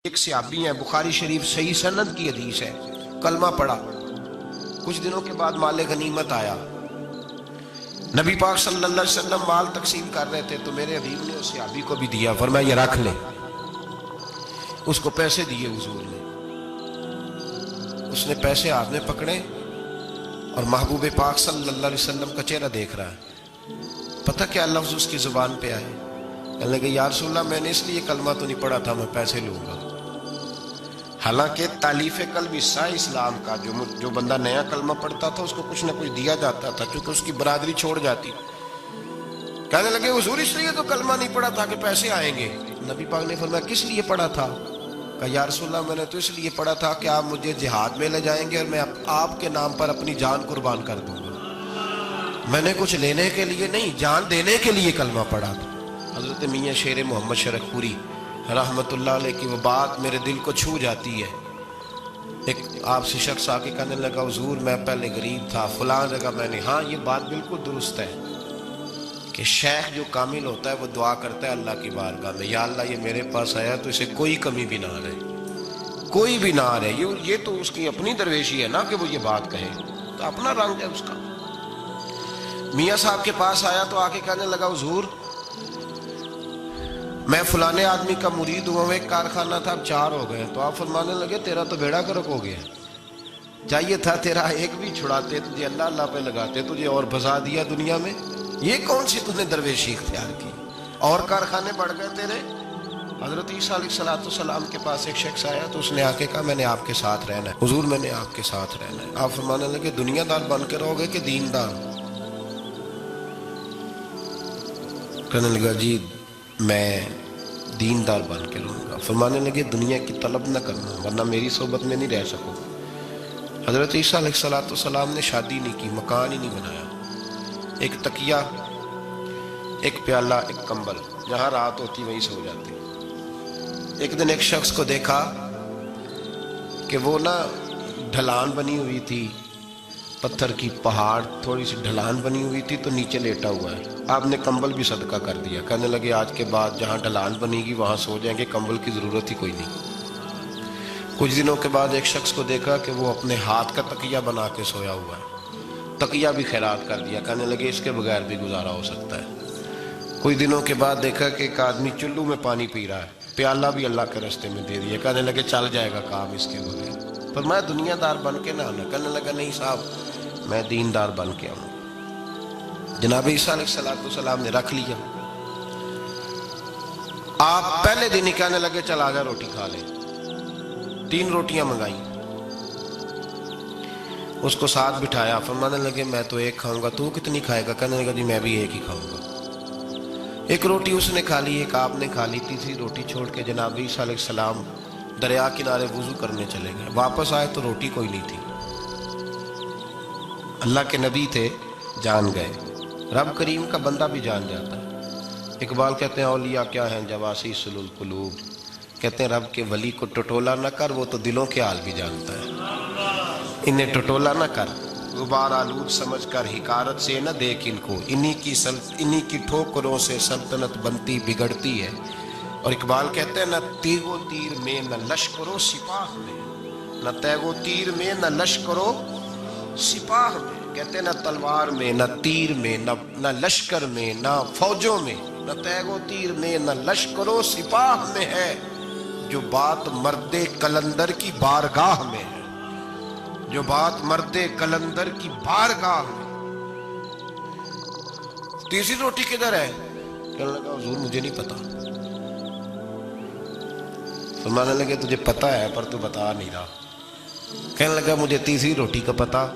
ایک صحابی ہیں، بخاری شریف صحیح سند کی حدیث ہے، کلمہ پڑھا، کچھ دنوں کے بعد مال غنیمت آیا، نبی پاک صلی اللہ علیہ وسلم مال تقسیم کر رہے تھے تو میرے حبیب نے اس صحابی کو بھی دیا، فرمایا یہ رکھ لے۔ اس کو پیسے دیے حضور نے، اس نے پیسے ہاتھ میں پکڑے اور محبوب پاک صلی اللہ علیہ وسلم کا چہرہ دیکھ رہا ہے، پتہ کیا لفظ اس کی زبان پہ آئے، کہنے لگے یا رسول اللہ میں نے اس لیے کلمہ تو نہیں پڑھا تھا، میں پیسے لوں گا۔ حالانکہ تالیف قلب حصہ اسلام کا، جو بندہ نیا کلمہ پڑھتا تھا اس کو کچھ نہ کچھ دیا جاتا تھا کیونکہ اس کی برادری چھوڑ جاتی۔ کہنے لگے حضور اس لیے تو کلمہ نہیں پڑھا تھا کہ پیسے آئیں گے۔ نبی پاک نے فرمایا کس لیے پڑھا تھا؟ کہا یا رسول اللہ میں نے تو اس لیے پڑھا تھا کہ آپ مجھے جہاد میں لے جائیں گے اور میں آپ کے نام پر اپنی جان قربان کر دوں گا۔ میں نے کچھ لینے کے لیے نہیں، جان دینے کے لیے کلمہ پڑھا تھا۔ حضرت میاں شیر محمد شرک پوری رحمت اللہ علیہ کی وہ بات میرے دل کو چھو جاتی ہے۔ ایک آپ سے شخص آ کے کہنے لگا حضور میں پہلے غریب تھا، فلاں جگہ میں نے، ہاں یہ بات بالکل درست ہے کہ شیخ جو کامل ہوتا ہے وہ دعا کرتا ہے اللہ کی بارگاہ میں، یا اللہ یہ میرے پاس آیا تو اسے کوئی کمی بھی نہ رہے، کوئی بھی نہ رہے۔ یہ تو اس کی اپنی درویشی ہے نا کہ وہ یہ بات کہے، تو اپنا رنگ ہے اس کا۔ میاں صاحب کے پاس آیا تو آ کے کہنے لگا حضور میں فلانے آدمی کا مرید ہوا ہوں، ایک کارخانہ تھا اب 4 ہو گئے۔ تو آپ فرمانے لگے تیرا تو بیڑا گرک ہو گیا، چاہیے تھا تیرا ایک بھی چھڑاتے، تجھے اللہ اللہ پہ لگاتے، تجھے اور بھسا دیا دنیا میں۔ یہ کون سی تُو نے درویشی اختیار کی؟ اور کارخانے بڑھ گئے تیرے۔ حضرت عیسیٰ علیہ السلام کے پاس ایک شخص آیا تو اس نے آ کے کہا میں نے آپ کے ساتھ رہنا ہے حضور، میں نے آپ کے ساتھ رہنا ہے۔ آپ فرمانے لگے دنیا دار بن کے رہو گے کہ دیندار؟ کہنے لگا جی میں دیندار بن کے رہوں گا۔ فرمانے لگے دنیا کی طلب نہ کرنا ورنہ میری صحبت میں نہیں رہ سکو۔ حضرت عیسیٰ علیہ السلام نے شادی نہیں کی، مکان ہی نہیں بنایا، ایک تکیہ، ایک پیالہ، ایک کمبل، جہاں رات ہوتی وہیں سو جاتے۔ ایک دن ایک شخص کو دیکھا کہ وہ نا ڈھلان بنی ہوئی تھی، پتھر کی پہاڑ تھوڑی سی ڈھلان بنی ہوئی تھی تو نیچے لیٹا ہوا ہے۔ آپ نے کمبل بھی صدقہ کر دیا، کہنے لگے آج کے بعد جہاں ڈھلان بنے گی وہاں سو جائیں گے، کمبل کی ضرورت ہی کوئی نہیں۔ کچھ دنوں کے بعد ایک شخص کو دیکھا کہ وہ اپنے ہاتھ کا تکیہ بنا کے سویا ہوا ہے، تکیہ بھی خیرات کر دیا، کہنے لگے اس کے بغیر بھی گزارا ہو سکتا ہے۔ کچھ دنوں کے بعد دیکھا کہ ایک آدمی چلو میں پانی پی رہا ہے، پیالہ بھی اللہ کے راستے میں دے دیا، کہنے لگے چل جائے گا کام اس کے بغیر۔ پر میں دنیا دار بن کے نہ آنا، کہنے لگا نہیں صاحب میں دیندار بن کے آؤں۔ جناب عیسیٰ علیہ السلام نے رکھ لیا۔ آپ پہلے دن ہی کہنے لگے چل آجا روٹی کھا لے، 3 روٹیاں منگائیں، اس کو ساتھ بٹھایا، فرمانے لگے میں تو ایک کھاؤں گا، تو کتنی کھائے گا؟ کہنے لگا جی میں بھی ایک ہی کھاؤں گا۔ ایک روٹی اس نے کھا لی، ایک آپ نے کھا لی، تیسری روٹی چھوڑ کے جناب عیسیٰ علیہ السلام دریا کنارے وضو کرنے چلے گئے۔ واپس آئے تو روٹی کوئی نہیں تھی۔ اللہ کے نبی تھے، جان گئے، رب کریم کا بندہ بھی جان جاتا ہے۔ اقبال کہتے ہیں اولیاء کیا ہیں جواسی سل القلوب، کہتے ہیں رب کے ولی کو ٹٹولا نہ کر، وہ تو دلوں کے حال بھی جانتا ہے۔ انہیں ٹٹولا نہ کر، غبار آلود سمجھ کر حقارت سے نہ دیکھ ان کو، انہی کی ٹھوکروں سے سلطنت بنتی بگڑتی ہے۔ اور اقبال کہتے ہیں نہ تیغ و تیر میں نہ لشکر و سپاہ میں، نہ تیغ و تیر میں نہ لشکر و سپاہ میں، کہتے ہیں نہ تلوار میں نہ تیر میں نہ لشکر میں نہ فوجوں میں، نہ تیغ و تیر میں نہ لشکر و سپاہ میں ہے، جو بات مرد قلندر کی بارگاہ میں ہے، جو بات مرد قلندر کی بارگاہ میں۔ تیسری روٹی کدھر ہے؟ کہنے لگا حضور مجھے نہیں پتا۔ فرمانے لگے تجھے پتا ہے پر تو بتا نہیں رہا۔ کہنے لگا مجھے تیسری روٹی کا پتا۔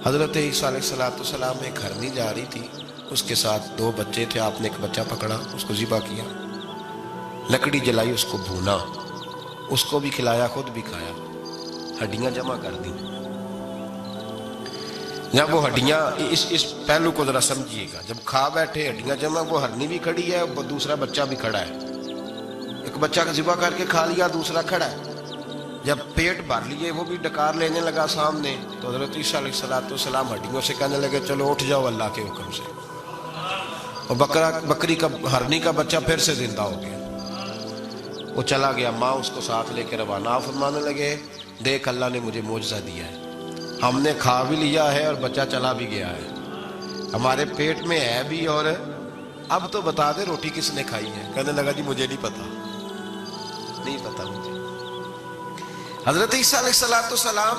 حضرت عیسیٰ علیہ السلام ایک ہرنی جا رہی تھی، اس کے ساتھ 2 بچے تھے، آپ نے ایک بچہ پکڑا، اس کو ذبح کیا، لکڑی جلائی، اس کو بھونا، اس کو بھی کھلایا، خود بھی کھایا، ہڈیاں جمع کر دیں۔ جب وہ ہڈیاں، اس پہلو کو ذرا سمجھیے گا، جب کھا بیٹھے ہڈیاں جمع، وہ ہرنی بھی کھڑی ہے، دوسرا بچہ بھی کھڑا ہے، ایک بچہ کا ذبح کر کے کھا لیا، دوسرا کھڑا ہے۔ جب پیٹ بھر لیے وہ بھی ڈکار لینے لگا سامنے، تو حضرت عیسیٰ علیہ السلام ہڈیوں سے کہنے لگے چلو اٹھ جاؤ اللہ کے حکم سے، اور بکری کا ہرنی کا بچہ پھر سے زندہ ہو گیا۔ وہ چلا گیا، ماں اس کو ساتھ لے کے روانہ، فرمانے لگے دیکھ اللہ نے مجھے معجزہ دیا ہے، ہم نے کھا بھی لیا ہے اور بچہ چلا بھی گیا ہے، ہمارے پیٹ میں ہے بھی، اور اب تو بتا دے روٹی کس نے کھائی ہے؟ کہنے لگا جی مجھے نہیں پتا، نہیں پتا مجھے۔ حضرت عیسیٰ علیہ السلام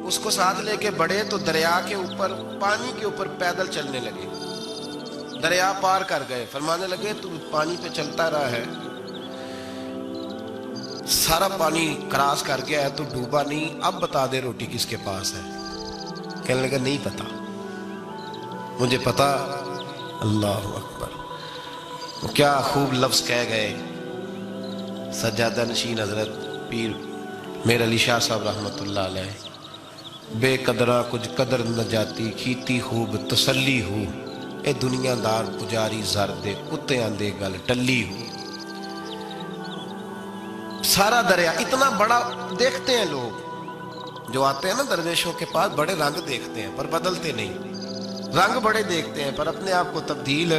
اس کو ساتھ لے کے بڑھے تو دریا کے اوپر، پانی کے اوپر پیدل چلنے لگے، دریا پار کر گئے، فرمانے لگے تو پانی پہ چلتا رہا ہے، سارا پانی کراس کر گیا ہے تو ڈوبا نہیں، اب بتا دے روٹی کس کے پاس ہے؟ کہنے لگا نہیں پتا مجھے پتا۔ اللہ اکبر، کیا خوب لفظ کہہ گئے سجادہ نشین حضرت پیر میر علی شاہ صاحب رحمت اللہ علیہ، بے قدرہ کچھ قدر نہ جاتی، کھیتی خوب تسلی ہو، اے دنیا دار پجاری زر دے، کتے آندے گل ٹلی ہو۔ سارا دریا اتنا بڑا دیکھتے ہیں لوگ جو آتے ہیں نا درویشوں کے پاس، بڑے رنگ دیکھتے ہیں پر بدلتے نہیں، رنگ بڑے دیکھتے ہیں پر اپنے آپ کو تبدیل،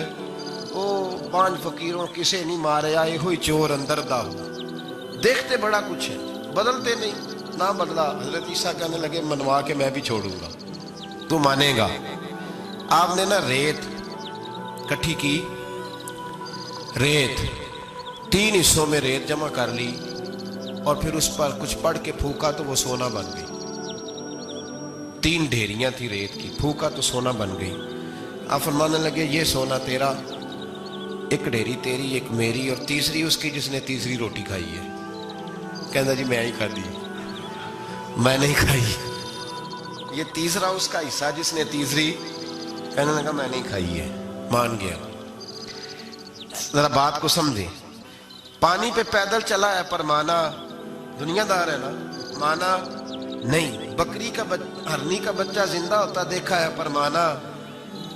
او 5 فقیروں کسے نہیں مارے آئے ہوئی چور اندر دا ہو، دیکھتے بڑا کچھ ہے بدلتے نہیں، نہ بدلا۔ حضرت عیسیٰ کہنے لگے منوا کے میں بھی چھوڑوں گا، تو مانے گا۔ آپ نے نا ریت کٹھی کی، ریت 3 حصوں میں ریت جمع کر لی اور پھر اس پر کچھ پڑھ کے پھونکا تو وہ سونا بن گئی، 3 ڈھیریاں تھی ریت کی، پھونکا تو سونا بن گئی۔ آپ فرمانے لگے یہ سونا تیرا، ایک ڈھیری تیری، ایک میری، اور تیسری اس کی جس نے تیسری روٹی کھائی ہے۔ کہنا جی میں ہی کھا دی، میں نہیں کھائی، یہ تیسرا اس کا حصہ جس نے تیسری، کہنے لگا میں نہیں کھائی ہے، مان گیا۔ ذرا بات کو سمجھیں، پانی پہ پیدل چلا ہے پر مانا دنیا دار ہے نا، مانا نہیں۔ بکری کا ہرنی کا بچہ زندہ ہوتا دیکھا ہے پر مانا،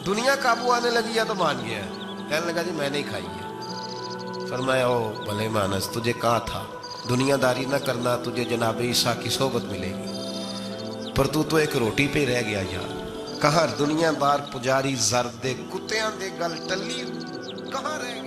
دنیا قابو آنے لگی ہے تو مان گیا ہے، کہنے لگا جی میں نہیں کھائی ہے۔ فرمایا او بھلے مانس، تجھے کہا تھا دنیا داری نہ کرنا، تجھے جناب عیسیٰ کی صحبت ملے گی، پر تو ایک روٹی پہ رہ گیا یار۔ کہاں دنیا دار پجاری زر دے، کتیاں دے گل ٹلی، کہاں رہ گیا؟